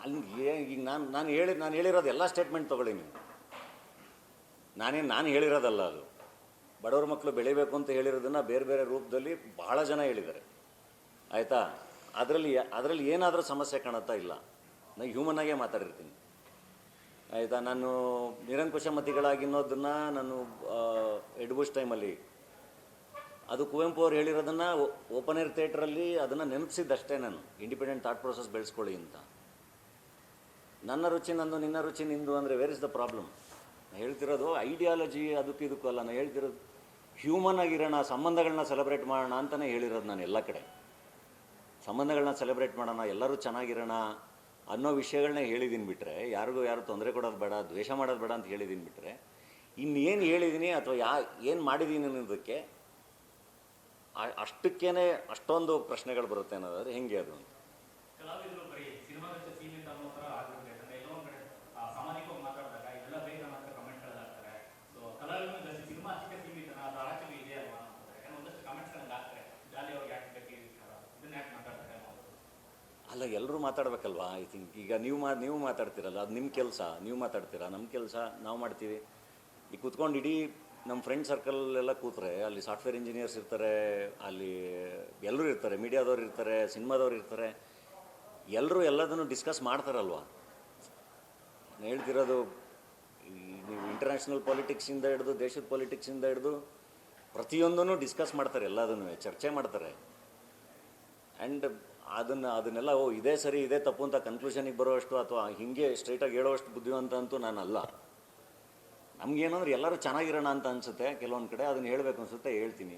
ಅಲ್ಲಿ ಈಗ ನಾನು ಹೇಳಿರೋದು ಎಲ್ಲ ಸ್ಟೇಟ್ಮೆಂಟ್ ತೊಗೊಳ್ಳಿ ನೀವು. ನಾನು ಹೇಳಿರೋದಲ್ಲ ಅದು. ಬಡವ್ರ ಮಕ್ಕಳು ಬೆಳಿಬೇಕು ಅಂತ ಹೇಳಿರೋದನ್ನು ಬೇರೆ ಬೇರೆ ರೂಪದಲ್ಲಿ ಭಾಳ ಜನ ಹೇಳಿದ್ದಾರೆ, ಆಯಿತಾ. ಅದರಲ್ಲಿ ಏನಾದರೂ ಸಮಸ್ಯೆ ಕಾಣುತ್ತಾ? ಇಲ್ಲ. ನಾನು ಹ್ಯೂಮನ್ನಾಗೇ ಮಾತಾಡಿರ್ತೀನಿ, ಆಯಿತಾ. ನಾನು ನಿರಂಕುಶ ಮತಿಗಳಾಗಿನ್ನೋದನ್ನು ನಾನು ಎಡ್ಬುಷ್ ಟೈಮಲ್ಲಿ ಅದು ಕುವೆಂಪು ಅವ್ರು ಹೇಳಿರೋದನ್ನು ಓಪನ್ ಏರ್ ಥಿಯೇಟ್ರಲ್ಲಿ ಅದನ್ನು ನೆನಪಿಸಿದ್ದಷ್ಟೇ. ನಾನು ಇಂಡಿಪೆಂಡೆಂಟ್ ಥಾಟ್ ಪ್ರೊಸೆಸ್ ಬೆಳೆಸ್ಕೊಳ್ಳಿ ಅಂತ. ನನ್ನ ರುಚಿ ನಂದು, ನಿನ್ನ ರುಚಿ ನಿಂದು ಅಂದರೆ ವೇರ್ ಇಸ್ ದ ಪ್ರಾಬ್ಲಮ್? ನಾನು ಹೇಳ್ತಿರೋದು ಐಡಿಯಾಲಜಿ ಅದಕ್ಕೂ ಇದಕ್ಕೂ ಅಲ್ಲ. ನಾನು ಹೇಳ್ತಿರೋದು ಹ್ಯೂಮನ್ ಆಗಿರೋಣ, ಸಂಬಂಧಗಳನ್ನ ಸೆಲೆಬ್ರೇಟ್ ಮಾಡೋಣ ಅಂತಲೇ ಹೇಳಿರೋದು ನಾನು ಎಲ್ಲ ಕಡೆ. ಸಂಬಂಧಗಳನ್ನ ಸೆಲೆಬ್ರೇಟ್ ಮಾಡೋಣ, ಎಲ್ಲರೂ ಚೆನ್ನಾಗಿರೋಣ ಅನ್ನೋ ವಿಷಯಗಳನ್ನೇ ಹೇಳಿದ್ದೀನಿ ಬಿಟ್ಟರೆ, ಯಾರಿಗೂ ಯಾರು ತೊಂದರೆ ಕೊಡೋದು ಬೇಡ, ದ್ವೇಷ ಮಾಡೋದು ಬೇಡ ಅಂತ ಹೇಳಿದ್ದೀನಿ ಬಿಟ್ಟರೆ, ಇನ್ನೇನು ಹೇಳಿದ್ದೀನಿ ಅಥವಾ ಏನು ಮಾಡಿದ್ದೀನಿ ಅನ್ನೋದಕ್ಕೆ ಅಷ್ಟಕ್ಕೇ ಅಷ್ಟೊಂದು ಪ್ರಶ್ನೆಗಳು ಬರುತ್ತೆ ಅನ್ನೋದಾದ್ರೆ ಹೆಂಗೆ ಅದು ಅಂತ. ಅಲ್ಲ, ಎಲ್ಲರೂ ಮಾತಾಡಬೇಕಲ್ವಾ? ಐ ಥಿಂಕ್ ಈಗ ನೀವು ಮಾತಾಡ್ತೀರಲ್ಲ, ಅದು ನಿಮ್ಮ ಕೆಲಸ, ನೀವು ಮಾತಾಡ್ತೀರಾ. ನಮ್ಮ ಕೆಲಸ ನಾವು ಮಾಡ್ತೀವಿ. ಈಗ ಕೂತ್ಕೊಂಡು ಇಡೀ ನಮ್ಮ ಫ್ರೆಂಡ್ ಸರ್ಕಲ್ಲೆಲ್ಲ ಕೂತ್ರೆ ಅಲ್ಲಿ ಸಾಫ್ಟ್ವೇರ್ ಇಂಜಿನಿಯರ್ಸ್ ಇರ್ತಾರೆ, ಅಲ್ಲಿ ಎಲ್ಲರೂ ಇರ್ತಾರೆ, ಮೀಡಿಯಾದವ್ರು ಇರ್ತಾರೆ, ಸಿನಿಮಾದವ್ರು ಇರ್ತಾರೆ, ಎಲ್ಲರೂ ಎಲ್ಲದನ್ನು ಡಿಸ್ಕಸ್ ಮಾಡ್ತಾರಲ್ವ. ನಾನು ಹೇಳ್ತಿರೋದು ನೀವು ಇಂಟರ್ನ್ಯಾಷನಲ್ ಪಾಲಿಟಿಕ್ಸಿಂದ ಹಿಡಿದು ದೇಶದ ಪಾಲಿಟಿಕ್ಸಿಂದ ಹಿಡಿದು ಪ್ರತಿಯೊಂದನ್ನು ಡಿಸ್ಕಸ್ ಮಾಡ್ತಾರೆ, ಎಲ್ಲದನ್ನು ಚರ್ಚೆ ಮಾಡ್ತಾರೆ. ಆ್ಯಂಡ್ ಅದನ್ನೆಲ್ಲ ಇದೇ ಸರಿ ಇದೇ ತಪ್ಪು ಅಂತ ಕನ್ಕ್ಲೂಷನಿಗೆ ಬರೋಷ್ಟು ಅಥವಾ ಹೀಗೆ ಸ್ಟ್ರೈಟಾಗಿ ಹೇಳೋಷ್ಟು ಬುದ್ಧಿವಂತ ಅಂತೂ ನಾನಲ್ಲ. ನಮಗೇನಂದ್ರೆ ಎಲ್ಲರೂ ಚೆನ್ನಾಗಿರೋಣ ಅಂತ ಅನಿಸುತ್ತೆ ಕೆಲವೊಂದು ಕಡೆ, ಅದನ್ನು ಹೇಳಬೇಕು ಅನಿಸುತ್ತೆ, ಹೇಳ್ತೀನಿ.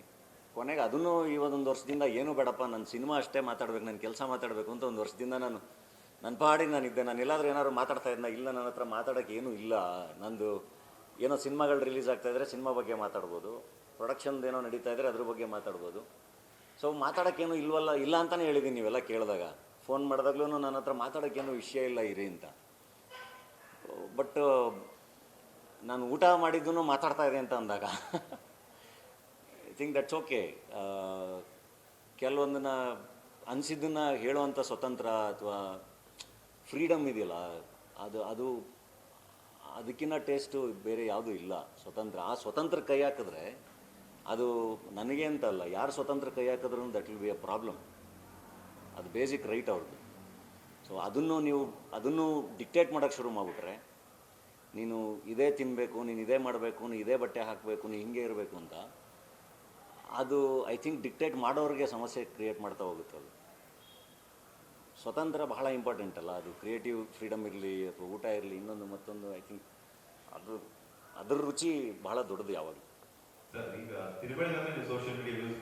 ಕೊನೆಗೆ ಅದನ್ನು ಇವತ್ತೊಂದು ವರ್ಷದಿಂದ ಏನೂ ಬೇಡಪ್ಪ, ನನ್ನ ಸಿನಿಮಾ ಅಷ್ಟೇ ಮಾತಾಡಬೇಕು, ನನ್ನ ಕೆಲಸ ಮಾತಾಡಬೇಕು ಅಂತ ಒಂದು ವರ್ಷದಿಂದ ನನ್ನ ಪಾಡಿಗೆ ನಾನಿದ್ದೆ. ನಾನು ಎಲ್ಲಾದರೂ ಏನಾದ್ರು ಮಾತಾಡ್ತಾ ಇದ್ದ? ಇಲ್ಲ, ನನ್ನ ಹತ್ರ ಮಾತಾಡೋಕ್ಕೆ ಏನೂ ಇಲ್ಲ. ನಂದು ಏನೋ ಸಿನಿಮಾಗಳು ರಿಲೀಸ್ ಆಗ್ತಾಯಿದ್ರೆ ಸಿನಿಮಾ ಬಗ್ಗೆ ಮಾತಾಡ್ಬೋದು, ಪ್ರೊಡಕ್ಷನ್ದು ಏನೋ ನಡೀತಾ ಇದ್ದರೆ ಅದ್ರ ಬಗ್ಗೆ ಮಾತಾಡ್ಬೋದು. ಸೊ ಮಾತಾಡೋಕ್ಕೇನು ಇಲ್ಲ ಅಂತಲೇ ಹೇಳಿದ್ದೀನಿ. ನೀವೆಲ್ಲ ಕೇಳಿದಾಗ ಫೋನ್ ಮಾಡಿದಾಗ್ಲೂ ನನ್ನ ಹತ್ರ ಮಾತಾಡೋಕ್ಕೇನು ವಿಷಯ ಇಲ್ಲ ಇರಿ ಅಂತ. ಬಟ್ ನಾನು ಊಟ ಮಾಡಿದ್ದೂ ಮಾತಾಡ್ತಾ ಇದೆ ಅಂತ ಅಂದಾಗ ಐ ಥಿಂಕ್ ದಟ್ಸ್ ಓಕೆ. ಕೆಲವೊಂದನ್ನು ಅನಿಸಿದ್ದನ್ನು ಹೇಳುವಂಥ ಸ್ವತಂತ್ರ ಅಥವಾ ಫ್ರೀಡಮ್ ಇದೆಯಲ್ಲ, ಅದು ಅದಕ್ಕಿಂತ ಟೇಸ್ಟು ಬೇರೆ ಯಾವುದೂ ಇಲ್ಲ. ಆ ಸ್ವತಂತ್ರ ಕೈ ಹಾಕಿದ್ರೆ ಅದು ನನಗೆ ಅಂತಲ್ಲ, ಯಾರು ಸ್ವತಂತ್ರ ಕೈ ಹಾಕಿದ್ರೂ that will be A problem. ಅದು ಬೇಸಿಕ್ ರೈಟ್ ಅವ್ರದ್ದು. ಸೊ ಅದನ್ನು ಡಿಕ್ಟೇಟ್ ಮಾಡೋಕ್ಕೆ ಶುರು ಮಾಡಿಬಿಟ್ರೆ, ನೀನು ಇದೇ ತಿನ್ನಬೇಕು, ನೀನು ಇದೇ ಮಾಡಬೇಕು, ನೀನು ಇದೇ ಬಟ್ಟೆ ಹಾಕಬೇಕು, ನೀನು ಹಿಂಗೆ ಇರಬೇಕು ಅಂತ, ಅದು ಐ ಥಿಂಕ್ ಡಿಕ್ಟೇಟ್ ಮಾಡೋರಿಗೆ ಸಮಸ್ಯೆ ಕ್ರಿಯೇಟ್ ಮಾಡ್ತಾ ಹೋಗುತ್ತೆ. ಅದು ಸ್ವತಂತ್ರ ಬಹಳ ಇಂಪಾರ್ಟೆಂಟ್ ಅಲ್ಲ. ಅದು ಕ್ರಿಯೇಟಿವ್ ಫ್ರೀಡಮ್ ಇರಲಿ ಅಥವಾ ಊಟ ಇರಲಿ, ಇನ್ನೊಂದು ಮತ್ತೊಂದು, ಐ ಥಿಂಕ್ ಅದ್ರ ರುಚಿ ಬಹಳ ದೊಡ್ಡದು ಯಾವಾಗಲೂ. ಸರ್, ಈಗ ತಿರುವಳಿದಾದ್ಮೇಲೆ ಸೋಷಿಯಲ್ ಮೀಡಿಯಾ ಯೂಸ್